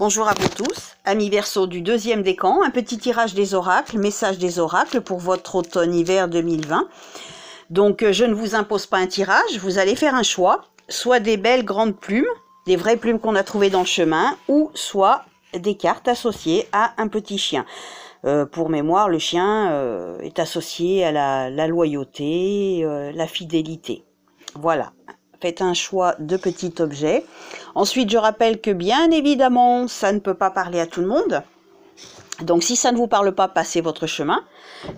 Bonjour à vous tous, amis Verseau du deuxième décan, un petit tirage des oracles, message des oracles pour votre automne-hiver 2020. Donc je ne vous impose pas un tirage, vous allez faire un choix, soit des belles grandes plumes, des vraies plumes qu'on a trouvées dans le chemin, ou soit des cartes associées à un petit chien. Pour mémoire, le chien est associé à la loyauté, la fidélité. Voilà. Faites un choix de petit objet. Ensuite, je rappelle que bien évidemment, ça ne peut pas parler à tout le monde. Donc, si ça ne vous parle pas, passez votre chemin,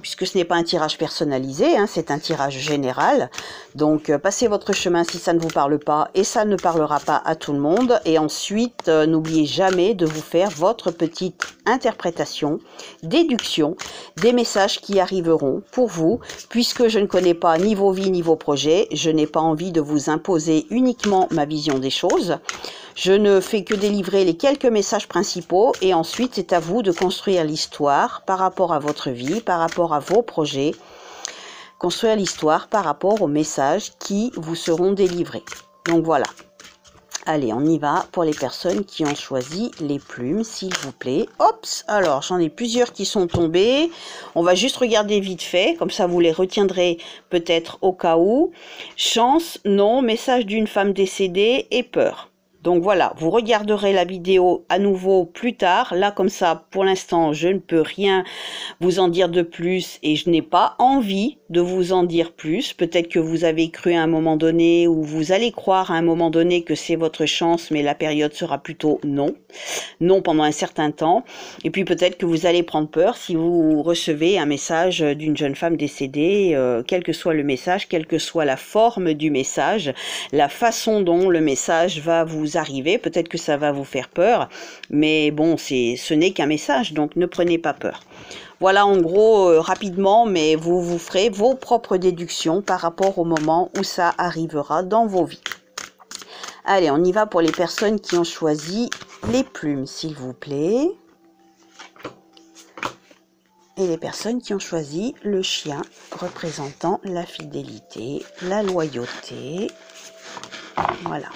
puisque ce n'est pas un tirage personnalisé, hein, c'est un tirage général. Donc, passez votre chemin si ça ne vous parle pas, et ça ne parlera pas à tout le monde. Et ensuite, n'oubliez jamais de vous faire votre petite interprétation, déduction des messages qui arriveront pour vous, puisque je ne connais pas ni vos vies ni vos projets. Je n'ai pas envie de vous imposer uniquement ma vision des choses. Je ne fais que délivrer les quelques messages principaux et ensuite c'est à vous de construire l'histoire par rapport à votre vie, par rapport à vos projets, construire l'histoire par rapport aux messages qui vous seront délivrés. Donc voilà. Allez, on y va pour les personnes qui ont choisi les plumes, s'il vous plaît. Oups, alors j'en ai plusieurs qui sont tombées. On va juste regarder vite fait, comme ça vous les retiendrez peut-être au cas où. Chance, non, message d'une femme décédée et peur. Donc voilà, vous regarderez la vidéo à nouveau plus tard. Là, comme ça, pour l'instant, je ne peux rien vous en dire de plus et je n'ai pas envie de vous en dire plus. Peut-être que vous avez cru à un moment donné ou vous allez croire à un moment donné que c'est votre chance, mais la période sera plutôt non. Non pendant un certain temps. Et puis peut-être que vous allez prendre peur si vous recevez un message d'une jeune femme décédée, quel que soit le message, quelle que soit la forme du message, la façon dont le message va vous arriver, peut-être que ça va vous faire peur, mais bon, ce n'est qu'un message, donc ne prenez pas peur. Voilà en gros, rapidement, mais vous ferez vos propres déductions par rapport au moment où ça arrivera dans vos vies. Allez, on y va pour les personnes qui ont choisi les plumes, s'il vous plaît. Et les personnes qui ont choisi le chien représentant la fidélité, la loyauté. Voilà.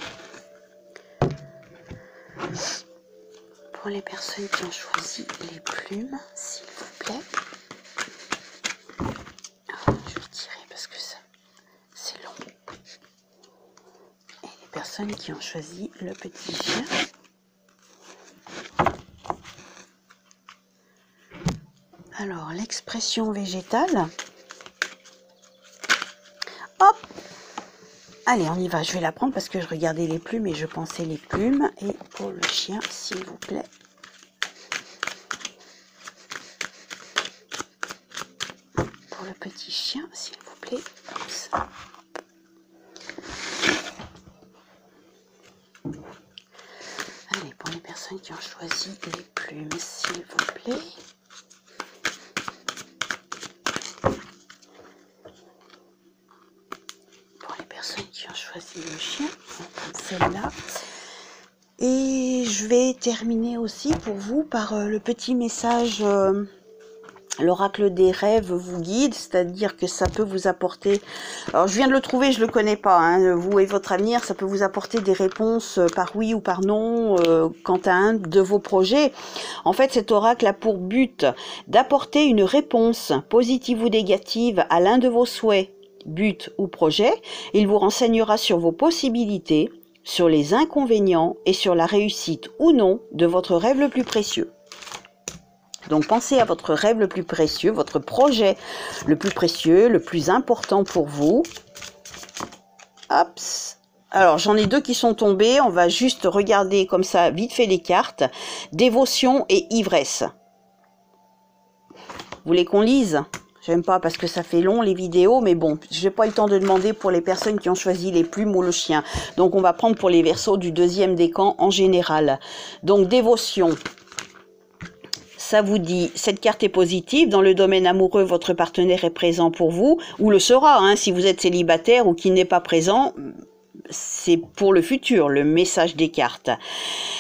Pour les personnes qui ont choisi les plumes, s'il vous plaît. Je vais tirer parce que c'est long. Et les personnes qui ont choisi le petit chien. Alors, l'expression végétale. Hop! Allez, on y va. Je vais la prendre parce que je regardais les plumes et je pensais les plumes. Et pour le chien, s'il vous plaît. Pour le petit chien, s'il vous plaît. Oups. Allez, pour les personnes qui ont choisi les plumes, s'il vous plaît. Qui ont choisi le chien, on va prendre celle-là. Et je vais terminer aussi pour vous par le petit message, l'oracle des rêves vous guide, c'est-à-dire que ça peut vous apporter, alors je viens de le trouver, je le connais pas, hein, vous et votre avenir, ça peut vous apporter des réponses par oui ou par non quant à un de vos projets. En fait, cet oracle a pour but d'apporter une réponse positive ou négative à l'un de vos souhaits, but ou projet. Il vous renseignera sur vos possibilités, sur les inconvénients et sur la réussite ou non de votre rêve le plus précieux. Donc pensez à votre rêve le plus précieux, votre projet le plus précieux, le plus important pour vous. Hop. Alors j'en ai deux qui sont tombés, on va juste regarder comme ça vite fait les cartes. Dévotion et ivresse. Vous voulez qu'on lise ? J'aime pas parce que ça fait long les vidéos, mais bon, je n'ai pas eu le temps de demander pour les personnes qui ont choisi les plumes ou le chien. Donc on va prendre pour les Verseaux du deuxième décan en général. Donc dévotion, ça vous dit, cette carte est positive, dans le domaine amoureux, votre partenaire est présent pour vous, ou le sera, hein, si vous êtes célibataire ou qu'il n'est pas présent, c'est pour le futur, le message des cartes.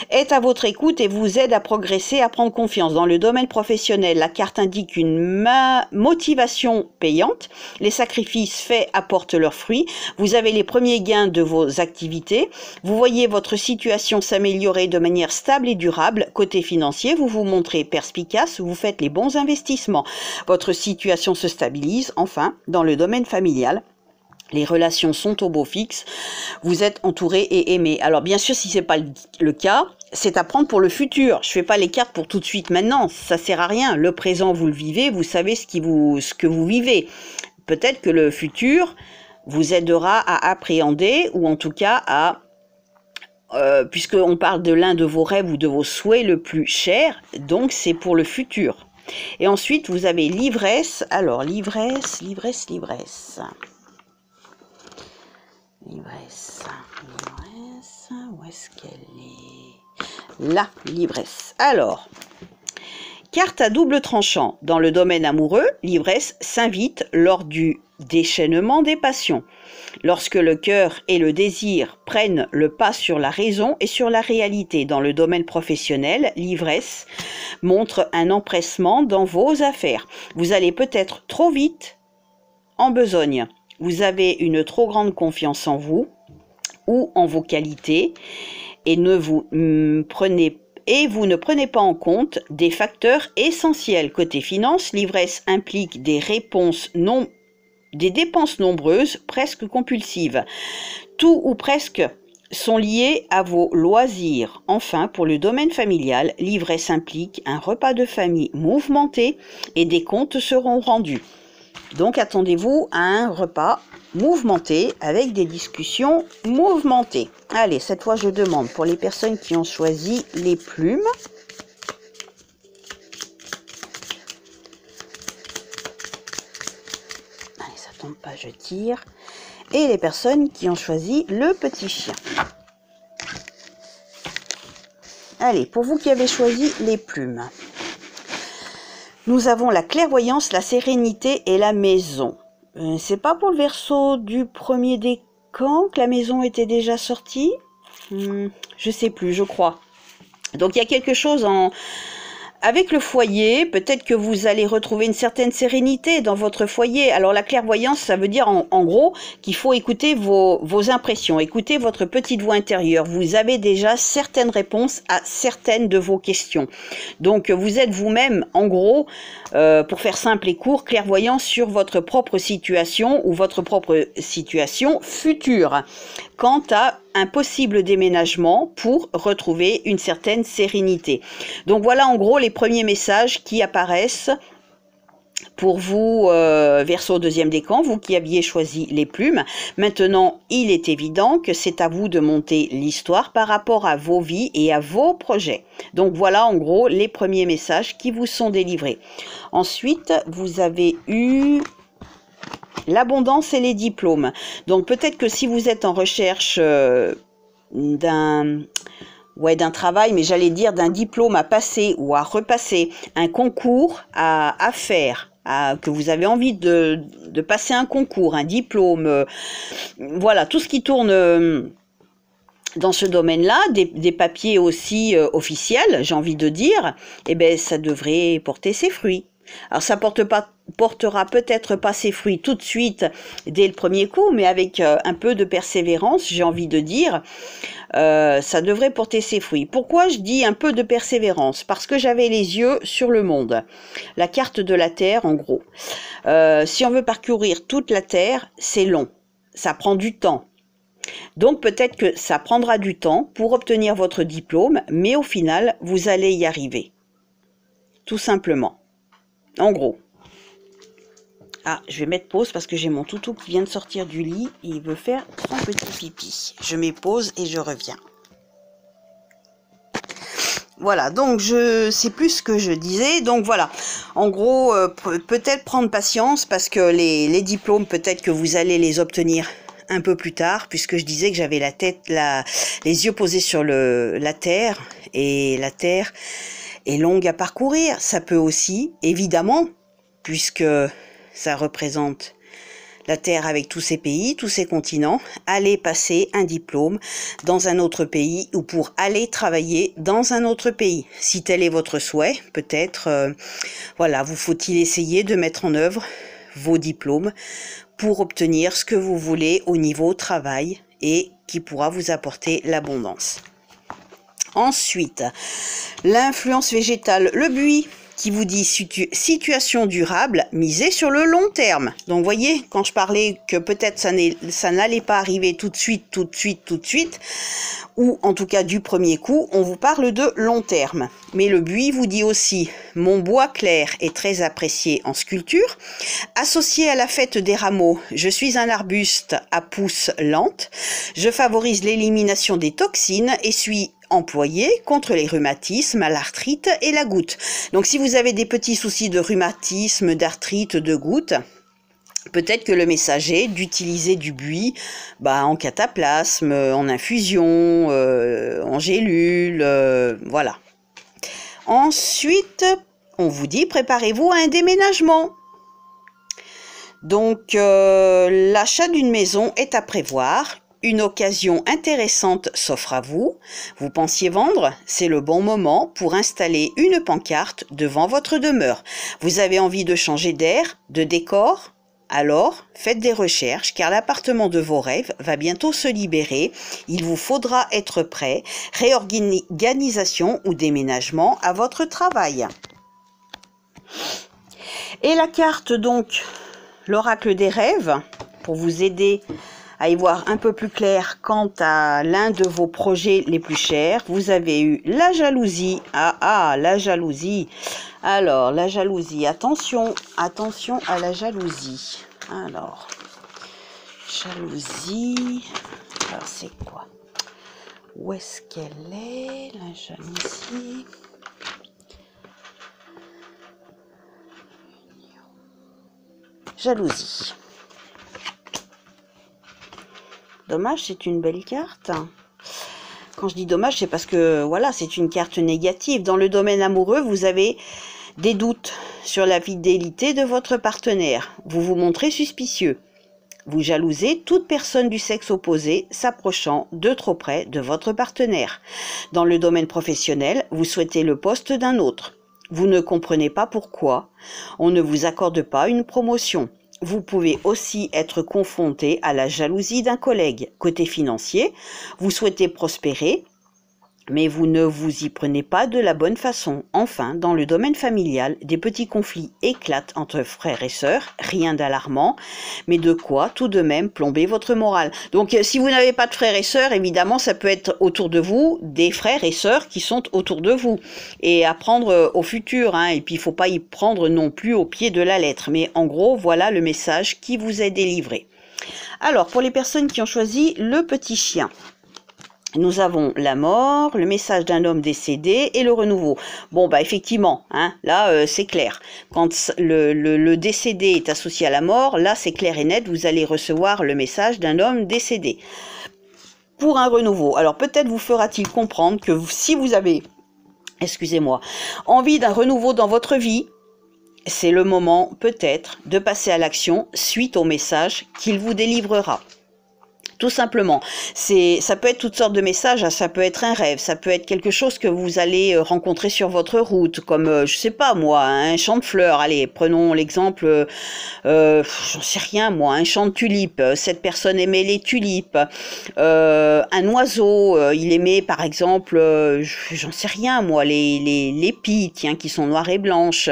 Est à votre écoute et vous aide à progresser, à prendre confiance. Dans le domaine professionnel, la carte indique une motivation payante. Les sacrifices faits apportent leurs fruits. Vous avez les premiers gains de vos activités. Vous voyez votre situation s'améliorer de manière stable et durable. Côté financier, vous vous montrez perspicace, vous faites les bons investissements. Votre situation se stabilise. Enfin, dans le domaine familial, les relations sont au beau fixe, vous êtes entouré et aimé. Alors bien sûr, si ce n'est pas le cas, c'est à prendre pour le futur. Je ne fais pas les cartes pour tout de suite maintenant, ça sert à rien. Le présent, vous le vivez, vous savez ce que vous vivez. Peut-être que le futur vous aidera à appréhender, ou en tout cas à... puisqu'on parle de l'un de vos rêves ou de vos souhaits le plus cher, donc c'est pour le futur. Et ensuite, vous avez l'ivresse. Alors, l'ivresse. L'ivresse, où est-ce qu'elle est? Là, l'ivresse. Alors, carte à double tranchant. Dans le domaine amoureux, l'ivresse s'invite lors du déchaînement des passions. Lorsque le cœur et le désir prennent le pas sur la raison et sur la réalité. Dans le domaine professionnel, l'ivresse montre un empressement dans vos affaires. Vous allez peut-être trop vite en besogne. Vous avez une trop grande confiance en vous ou en vos qualités et vous ne prenez pas en compte des facteurs essentiels. Côté finance, l'ivresse implique des dépenses nombreuses, presque compulsives. Tout ou presque sont liés à vos loisirs. Enfin, pour le domaine familial, l'ivresse implique un repas de famille mouvementé et des comptes seront rendus. Donc attendez-vous à un repas mouvementé avec des discussions mouvementées. Allez, cette fois je demande pour les personnes qui ont choisi les plumes. Allez, ça tombe pas, je tire. Et les personnes qui ont choisi le petit chien. Allez, pour vous qui avez choisi les plumes. Nous avons la clairvoyance, la sérénité et la maison. C'est pas pour le Verseau du premier décan que la maison était déjà sortie? Je sais plus, je crois. Donc il y a quelque chose avec le foyer, peut-être que vous allez retrouver une certaine sérénité dans votre foyer. Alors la clairvoyance, ça veut dire en gros qu'il faut écouter vos impressions, écouter votre petite voix intérieure. Vous avez déjà certaines réponses à certaines de vos questions. Donc vous êtes vous-même, en gros, pour faire simple et court, clairvoyant sur votre propre situation ou votre propre situation future quant à un possible déménagement pour retrouver une certaine sérénité. Donc voilà en gros les premiers messages qui apparaissent pour vous, Verseau deuxième décan, vous qui aviez choisi les plumes. Maintenant, il est évident que c'est à vous de monter l'histoire par rapport à vos vies et à vos projets. Donc voilà en gros les premiers messages qui vous sont délivrés. Ensuite, vous avez eu l'abondance et les diplômes. Donc peut-être que si vous êtes en recherche d'un travail, mais j'allais dire d'un diplôme à passer ou à repasser, un concours à faire, que vous avez envie de passer un concours, un diplôme, voilà, tout ce qui tourne dans ce domaine-là, des papiers aussi officiels, j'ai envie de dire, eh ben, ça devrait porter ses fruits. Alors ça portera peut-être pas ses fruits tout de suite dès le premier coup, mais avec un peu de persévérance, j'ai envie de dire, ça devrait porter ses fruits. Pourquoi je dis un peu de persévérance? Parce que j'avais les yeux sur le monde. La carte de la Terre, en gros. Si on veut parcourir toute la Terre, c'est long. Ça prend du temps. Donc peut-être que ça prendra du temps pour obtenir votre diplôme, mais au final, vous allez y arriver. Tout simplement. En gros. Ah, je vais mettre pause parce que j'ai mon toutou qui vient de sortir du lit et il veut faire son petit pipi. Je mets pause et je reviens. Voilà, donc je sais plus ce que je disais. Donc voilà, en gros, peut-être prendre patience parce que les diplômes, peut-être que vous allez les obtenir un peu plus tard, puisque je disais que j'avais les yeux posés sur la Terre, et la Terre est longue à parcourir. Ça peut aussi, évidemment, puisque ça représente la Terre avec tous ses pays, tous ses continents, aller passer un diplôme dans un autre pays ou pour aller travailler dans un autre pays. Si tel est votre souhait, peut-être, voilà, vous faut-il essayer de mettre en œuvre vos diplômes pour obtenir ce que vous voulez au niveau travail et qui pourra vous apporter l'abondance. Ensuite, l'influence végétale, le buis, qui vous dit situation durable, misée sur le long terme. Donc, voyez, quand je parlais que peut-être ça n'allait pas arriver tout de suite, ou en tout cas du premier coup, on vous parle de long terme. Mais le buis vous dit aussi, mon bois clair est très apprécié en sculpture. Associé à la fête des rameaux, je suis un arbuste à pousse lente. Je favorise l'élimination des toxines et suis employé contre les rhumatismes, l'arthrite et la goutte. Donc si vous avez des petits soucis de rhumatisme, d'arthrite, de goutte, peut-être que le message est d'utiliser du buis en cataplasme, en infusion, en gélule, voilà. Ensuite, on vous dit préparez-vous à un déménagement. Donc l'achat d'une maison est à prévoir. Une occasion intéressante s'offre à vous. Vous pensiez vendre? C'est le bon moment pour installer une pancarte devant votre demeure. Vous avez envie de changer d'air, de décor? Alors, faites des recherches car l'appartement de vos rêves va bientôt se libérer. Il vous faudra être prêt. Réorganisation ou déménagement à votre travail. Et la carte donc, l'oracle des rêves, pour vous aider à y voir un peu plus clair quant à l'un de vos projets les plus chers. Vous avez eu la jalousie. La jalousie. Alors, la jalousie. Attention à la jalousie. Alors, jalousie. Alors, c'est quoi? Où est-ce qu'elle est, la jalousie? Jalousie. Dommage, c'est une belle carte. Quand je dis dommage, c'est parce que voilà, c'est une carte négative. Dans le domaine amoureux, vous avez des doutes sur la fidélité de votre partenaire. Vous vous montrez suspicieux. Vous jalousez toute personne du sexe opposé s'approchant de trop près de votre partenaire. Dans le domaine professionnel, vous souhaitez le poste d'un autre. Vous ne comprenez pas pourquoi on ne vous accorde pas une promotion. Vous pouvez aussi être confronté à la jalousie d'un collègue. Côté financier, vous souhaitez prospérer, mais vous ne vous y prenez pas de la bonne façon. Enfin, dans le domaine familial, des petits conflits éclatent entre frères et sœurs, rien d'alarmant, mais de quoi tout de même plomber votre morale. Donc si vous n'avez pas de frères et sœurs, évidemment, ça peut être autour de vous des frères et sœurs qui sont autour de vous. Et à prendre au futur, hein, et puis il ne faut pas y prendre non plus au pied de la lettre. Mais en gros, voilà le message qui vous est délivré. Alors, pour les personnes qui ont choisi le petit chien, nous avons la mort, le message d'un homme décédé et le renouveau. Bon, effectivement, hein, là, c'est clair. Quand le décédé est associé à la mort, là, c'est clair et net, vous allez recevoir le message d'un homme décédé. Pour un renouveau, alors peut-être vous fera-t-il comprendre que si vous avez, envie d'un renouveau dans votre vie, c'est le moment, peut-être, de passer à l'action suite au message qu'il vous délivrera. Tout simplement, ça peut être toutes sortes de messages, ça peut être un rêve, ça peut être quelque chose que vous allez rencontrer sur votre route, comme, je sais pas moi, un champ de fleurs, allez, prenons l'exemple, j'en sais rien moi, un champ de tulipes, cette personne aimait les tulipes, un oiseau, il aimait par exemple, j'en sais rien moi, les pies, tiens, qui sont noires et blanches,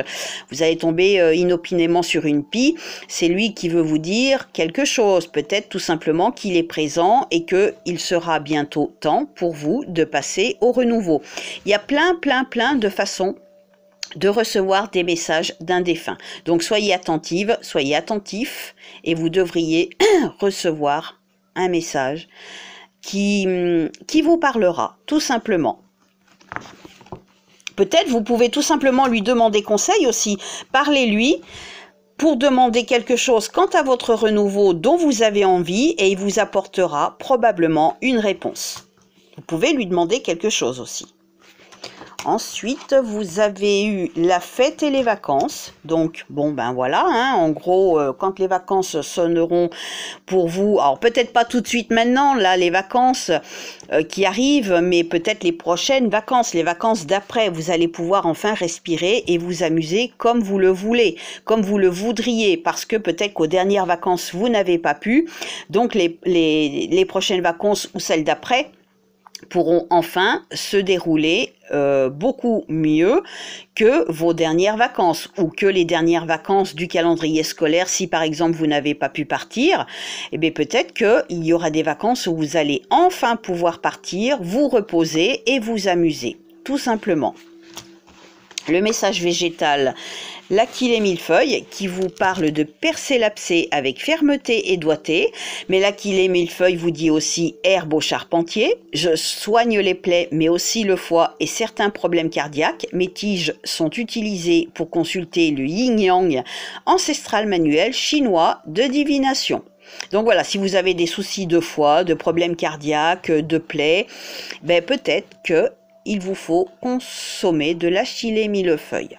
vous allez tomber inopinément sur une pie, c'est lui qui veut vous dire quelque chose, peut-être tout simplement qu'il est présent et qu'il sera bientôt temps pour vous de passer au renouveau. Il y a plein de façons de recevoir des messages d'un défunt. Donc soyez attentive, soyez attentif et vous devriez recevoir un message qui vous parlera, tout simplement. Peut-être vous pouvez tout simplement lui demander conseil aussi. Parlez-lui pour demander quelque chose quant à votre renouveau dont vous avez envie et il vous apportera probablement une réponse. Vous pouvez lui demander quelque chose aussi. Ensuite, vous avez eu la fête et les vacances. Donc, bon, ben voilà, hein, en gros, quand les vacances sonneront pour vous, alors peut-être pas tout de suite maintenant, là, les vacances qui arrivent, mais peut-être les prochaines vacances, les vacances d'après, vous allez pouvoir enfin respirer et vous amuser comme vous le voulez, comme vous le voudriez, parce que peut-être qu'aux dernières vacances, vous n'avez pas pu. Donc, les prochaines vacances ou celles d'après pourront enfin se dérouler beaucoup mieux que vos dernières vacances ou que les dernières vacances du calendrier scolaire. Si par exemple vous n'avez pas pu partir, eh bien peut-être qu'il y aura des vacances où vous allez enfin pouvoir partir, vous reposer et vous amuser, tout simplement. Le message végétal, l'Achillée millefeuille, qui vous parle de percer l'abcès avec fermeté et doigté. Mais l'Achillée millefeuille vous dit aussi herbe au charpentier. Je soigne les plaies, mais aussi le foie et certains problèmes cardiaques. Mes tiges sont utilisées pour consulter le yin-yang ancestral manuel chinois de divination. Donc voilà, si vous avez des soucis de foie, de problèmes cardiaques, de plaies, ben peut-être que il vous faut consommer de l'Achillée millefeuille.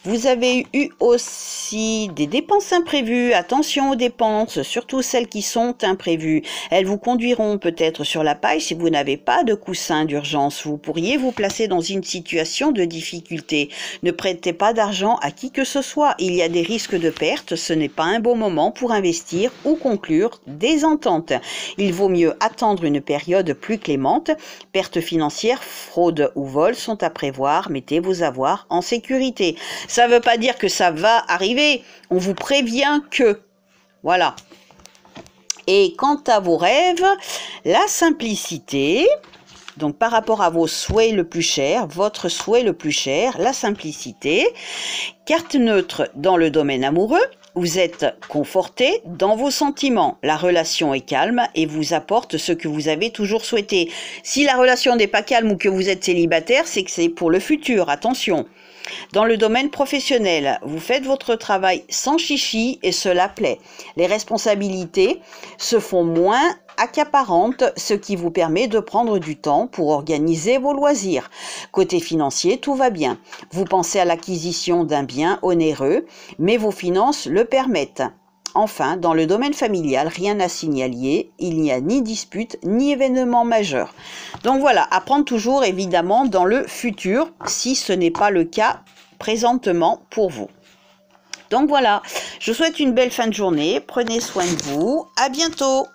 Vous avez eu aussi des dépenses imprévues. Attention aux dépenses, surtout celles qui sont imprévues. Elles vous conduiront peut-être sur la paille si vous n'avez pas de coussin d'urgence. Vous pourriez vous placer dans une situation de difficulté. Ne prêtez pas d'argent à qui que ce soit. Il y a des risques de perte. Ce n'est pas un bon moment pour investir ou conclure des ententes. Il vaut mieux attendre une période plus clémente. Pertes financières, fraude ou vol sont à prévoir. Mettez vos avoirs en sécurité. Ça ne veut pas dire que ça va arriver, on vous prévient que. Voilà. Et quant à vos rêves, la simplicité, donc par rapport à vos souhaits le plus cher, votre souhait le plus cher, la simplicité, carte neutre dans le domaine amoureux, vous êtes conforté dans vos sentiments. La relation est calme et vous apporte ce que vous avez toujours souhaité. Si la relation n'est pas calme ou que vous êtes célibataire, c'est que c'est pour le futur, attention. Dans le domaine professionnel, vous faites votre travail sans chichi et cela plaît. Les responsabilités se font moins accaparantes, ce qui vous permet de prendre du temps pour organiser vos loisirs. Côté financier, tout va bien. Vous pensez à l'acquisition d'un bien onéreux, mais vos finances le permettent. Enfin, dans le domaine familial, rien à signaler, il n'y a ni dispute ni événement majeur. Donc voilà, à prendre toujours évidemment dans le futur, si ce n'est pas le cas présentement pour vous. Donc voilà, je vous souhaite une belle fin de journée, prenez soin de vous, à bientôt.